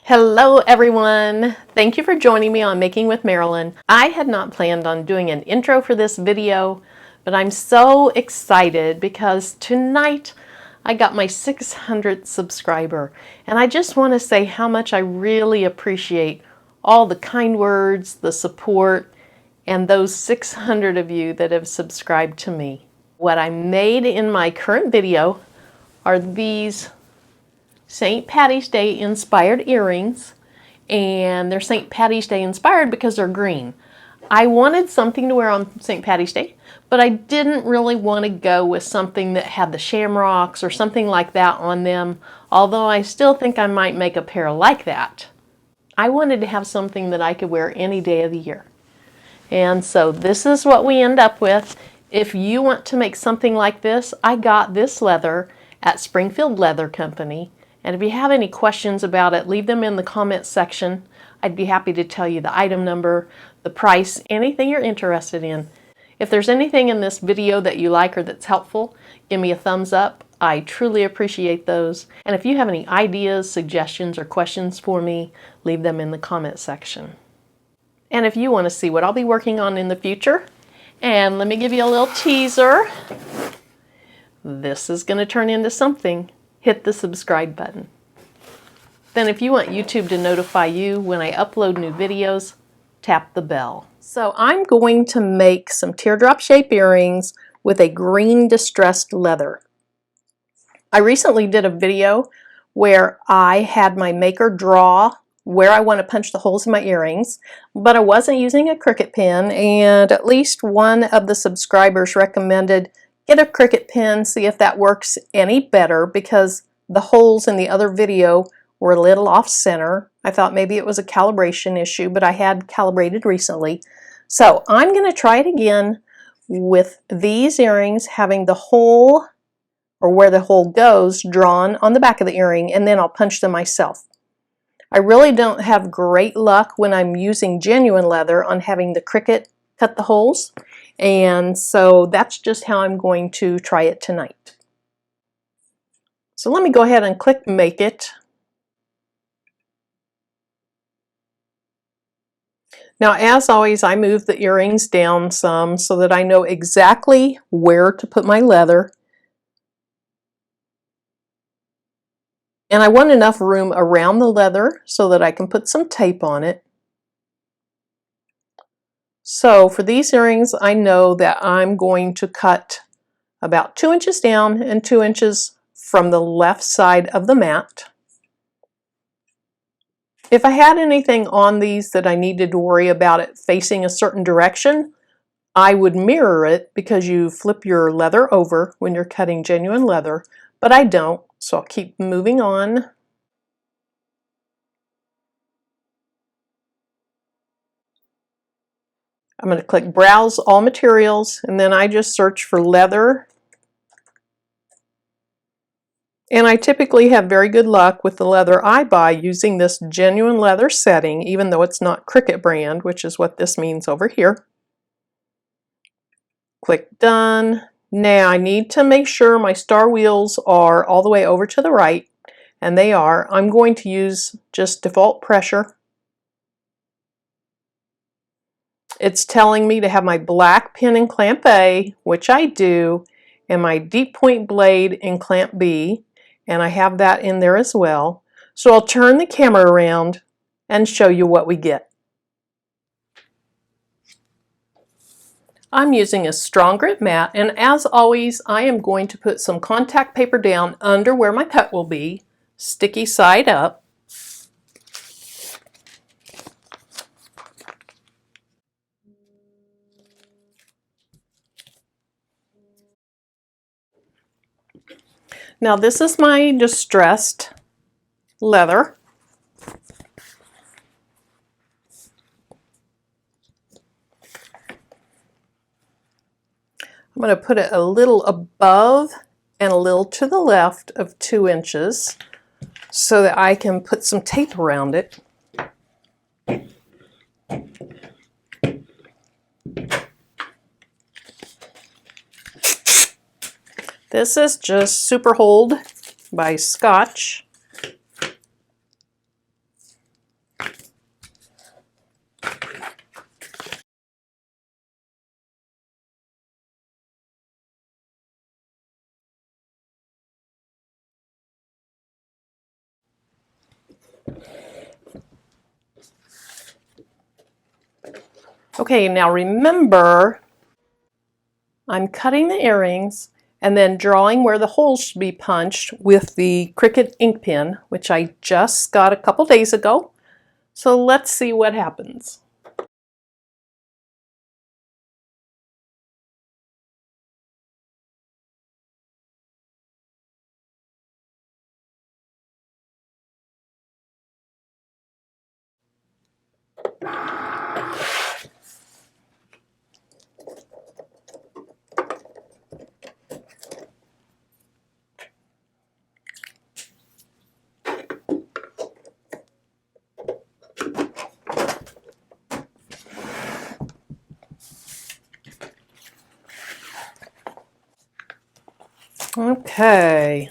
Hello everyone! Thank you for joining me on Making with Marilyn. I had not planned on doing an intro for this video, but I'm so excited because tonight I got my 600th subscriber, and I just want to say how much I really appreciate all the kind words, the support, and those 600 of you that have subscribed to me. What I made in my current video are these St. Patty's Day inspired earrings, and they're St. Patty's Day inspired because they're green. I wanted something to wear on St. Patty's Day, but I didn't really want to go with something that had the shamrocks or something like that on them, although I still think I might make a pair like that. I wanted to have something that I could wear any day of the year. And so this is what we end up with. If you want to make something like this, I got this leather at Springfield Leather Company. And if you have any questions about it, leave them in the comments section. I'd be happy to tell you the item number, the price, anything you're interested in. If there's anything in this video that you like or that's helpful, give me a thumbs up. I truly appreciate those. And if you have any ideas, suggestions, or questions for me, leave them in the comment section. And if you want to see what I'll be working on in the future, and let me give you a little teaser. This is going to turn into something. Hit the subscribe button. Then if you want YouTube to notify you when I upload new videos, tap the bell. So I'm going to make some teardrop shape earrings with a green distressed leather. I recently did a video where I had my maker draw where I want to punch the holes in my earrings, but I wasn't using a Cricut pen, and at least one of the subscribers recommended get a Cricut pen, see if that works any better, because the holes in the other video were a little off center. I thought maybe it was a calibration issue, but I had calibrated recently. So I'm going to try it again with these earrings having the hole, or where the hole goes, drawn on the back of the earring, and then I'll punch them myself. I really don't have great luck when I'm using genuine leather on having the Cricut cut the holes, and so that's just how I'm going to try it tonight. So let me go ahead and click Make It. Now, as always, I move the earrings down some so that I know exactly where to put my leather. And I want enough room around the leather so that I can put some tape on it. So for these earrings, I know that I'm going to cut about 2 inches down and 2 inches from the left side of the mat. If I had anything on these that I needed to worry about it facing a certain direction, I would mirror it, because you flip your leather over when you're cutting genuine leather, but I don't, so I'll keep moving on. I'm going to click Browse All Materials, and then I just search for leather. And I typically have very good luck with the leather I buy using this genuine leather setting, even though it's not Cricut brand, which is what this means over here. Click Done. Now I need to make sure my star wheels are all the way over to the right, and they are. I'm going to use just default pressure. It's telling me to have my black pin in clamp A, which I do, and my deep point blade in clamp B, and I have that in there as well. So I'll turn the camera around and show you what we get. I'm using a strong grip mat, and as always, I am going to put some contact paper down under where my cut will be, sticky side up. Now this is my distressed leather. I'm going to put it a little above and a little to the left of 2 inches so that I can put some tape around it. This is just Super Hold by Scotch. Okay, now remember, I'm cutting the earrings and then drawing where the holes should be punched with the Cricut ink pen, which I just got a couple days ago. So let's see what happens. Okay,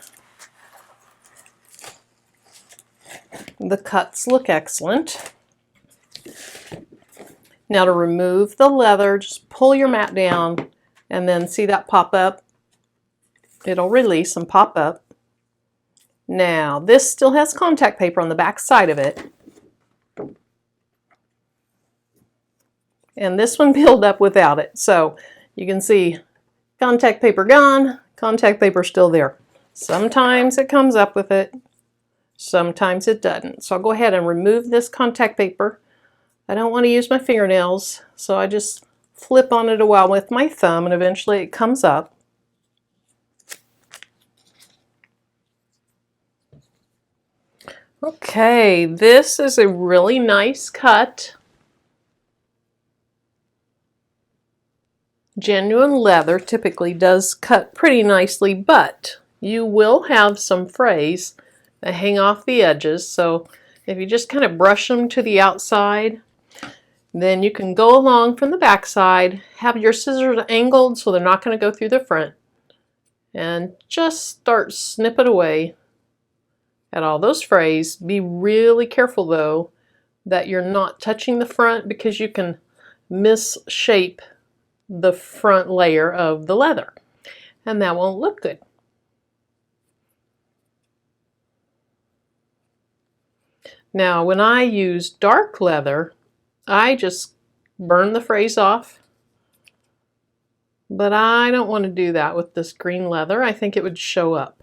the cuts look excellent. Now to remove the leather, just pull your mat down and then see that pop up? It'll release and pop up. Now this still has contact paper on the back side of it. And this one peeled up without it. So you can see contact paper gone, contact paper still there. Sometimes it comes up with it, sometimes it doesn't. So I'll go ahead and remove this contact paper. I don't want to use my fingernails, so I just flip on it a while with my thumb and eventually it comes up. Okay, this is a really nice cut. Genuine leather typically does cut pretty nicely, but you will have some frays that hang off the edges. So if you just kind of brush them to the outside, then you can go along from the back side, have your scissors angled so they're not going to go through the front, and just start snipping away at all those frays. Be really careful though that you're not touching the front because you can misshape the front layer of the leather and that won't look good. Now when I use dark leather, I just burn the frays off, but I don't want to do that with this green leather. I think it would show up.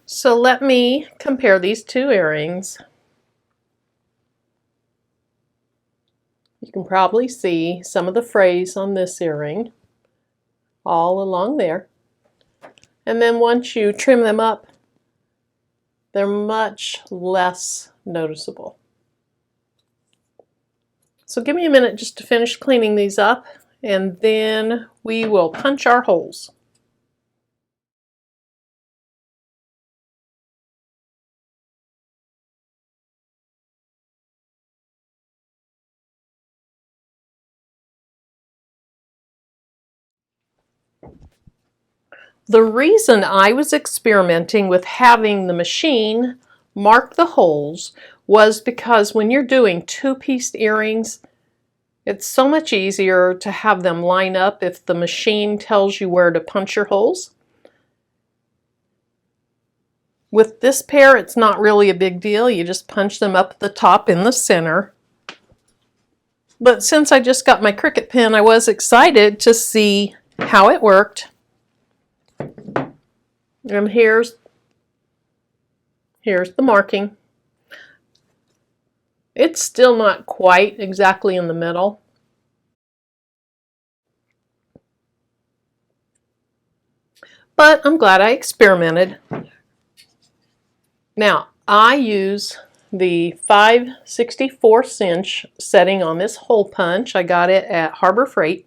So let me compare these two earrings. You can probably see some of the frays on this earring all along there. And then once you trim them up, they're much less noticeable. So give me a minute just to finish cleaning these up, and then we will punch our holes. The reason I was experimenting with having the machine mark the holes was because when you're doing two-pieced earrings, it's so much easier to have them line up if the machine tells you where to punch your holes. With this pair, it's not really a big deal. You just punch them up at the top in the center. But since I just got my Cricut pen, I was excited to see how it worked. And here's the marking. It's still not quite exactly in the middle. But I'm glad I experimented. Now, I use the 5/64 inch setting on this hole punch. I got it at Harbor Freight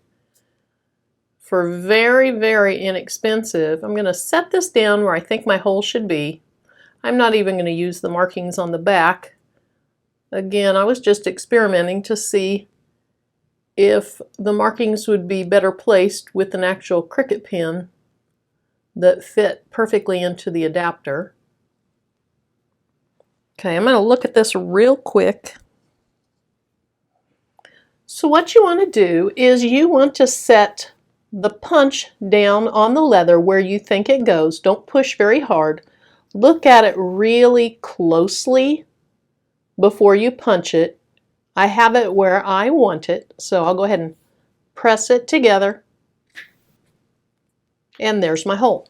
for very, very inexpensive. I'm going to set this down where I think my hole should be. I'm not even going to use the markings on the back. Again, I was just experimenting to see if the markings would be better placed with an actual Cricut pen that fit perfectly into the adapter. Okay, I'm going to look at this real quick. So what you want to do is you want to set the punch down on the leather where you think it goes. Don't push very hard. Look at it really closely before you punch it. I have it where I want it, so I'll go ahead and press it together, and there's my hole.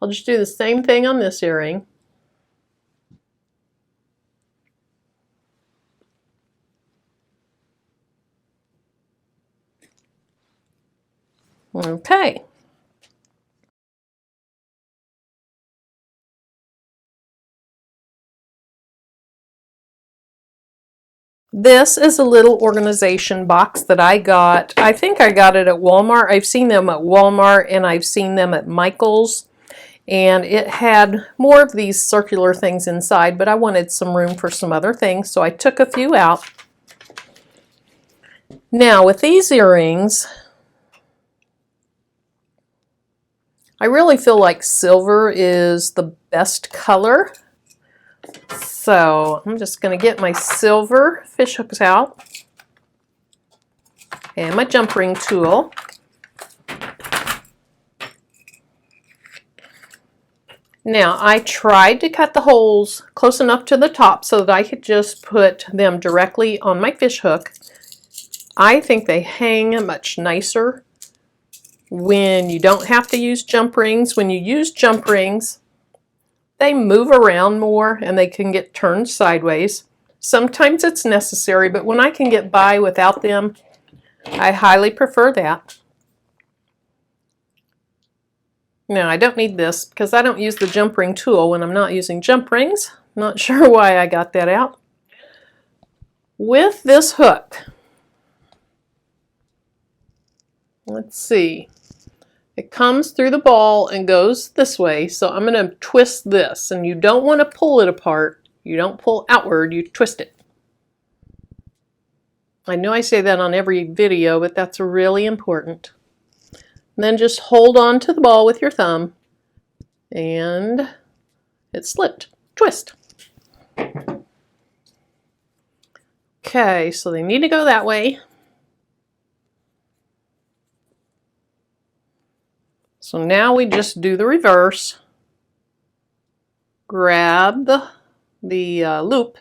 I'll just do the same thing on this earring. Okay. This is a little organization box that I got. I think I got it at Walmart. I've seen them at Walmart and I've seen them at Michael's. And it had more of these circular things inside, but I wanted some room for some other things, so I took a few out. Now with these earrings, I really feel like silver is the best color. So I'm just going to get my silver fish hooks out and my jump ring tool. Now I tried to cut the holes close enough to the top so that I could just put them directly on my fish hook. I think they hang much nicer when you don't have to use jump rings. When you use jump rings, they move around more and they can get turned sideways. Sometimes it's necessary, but when I can get by without them, I highly prefer that. Now I don't need this because I don't use the jump ring tool when I'm not using jump rings. Not sure why I got that out. With this hook, let's see, it comes through the ball and goes this way, so I'm going to twist this, and you don't want to pull it apart. You don't pull outward, you twist it. I know I say that on every video, but that's really important. And then just hold on to the ball with your thumb, and it slipped. Twist. Okay, so they need to go that way. So now we just do the reverse. Grab the loop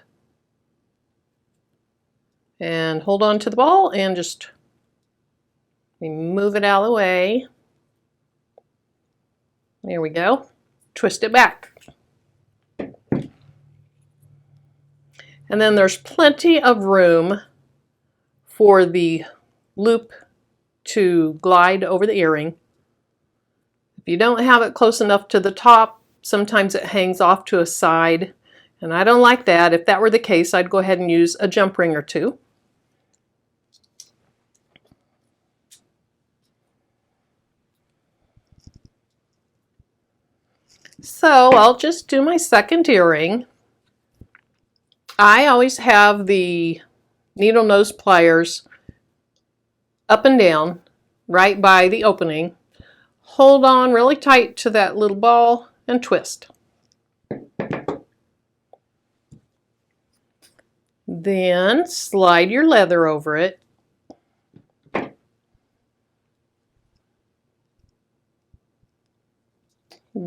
and hold on to the ball and just move it out of the way. There we go. Twist it back. And then there's plenty of room for the loop to glide over the earring. If you don't have it close enough to the top, sometimes it hangs off to a side, and I don't like that. If that were the case, I'd go ahead and use a jump ring or two. So I'll just do my second earring. I always have the needle nose pliers up and down right by the opening. Hold on really tight to that little ball and twist. Then slide your leather over it.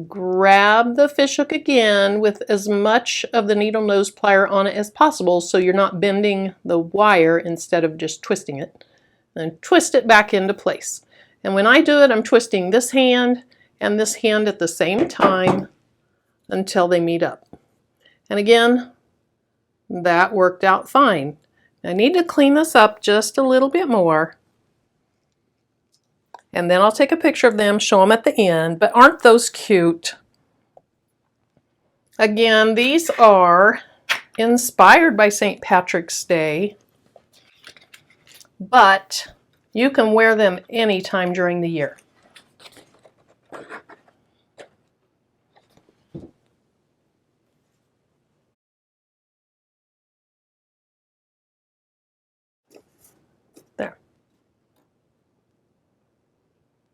Grab the fishhook again with as much of the needle nose plier on it as possible so you're not bending the wire instead of just twisting it. And twist it back into place. And when I do it, I'm twisting this hand and this hand at the same time until they meet up. And again, that worked out fine. I need to clean this up just a little bit more. And then I'll take a picture of them, show them at the end. But aren't those cute? Again, these are inspired by St. Patrick's Day, but you can wear them anytime during the year. There.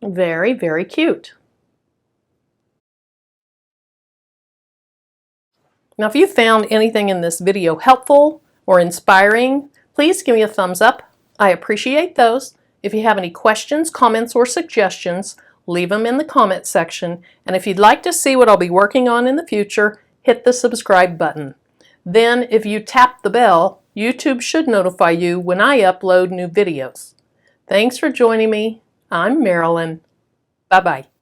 Very, very cute. Now, if you found anything in this video helpful or inspiring, Please give me a thumbs up. I appreciate those. If you have any questions, comments, or suggestions, leave them in the comment section. And if you'd like to see what I'll be working on in the future, hit the subscribe button. Then, if you tap the bell, YouTube should notify you when I upload new videos. Thanks for joining me. I'm Marilyn. Bye-bye.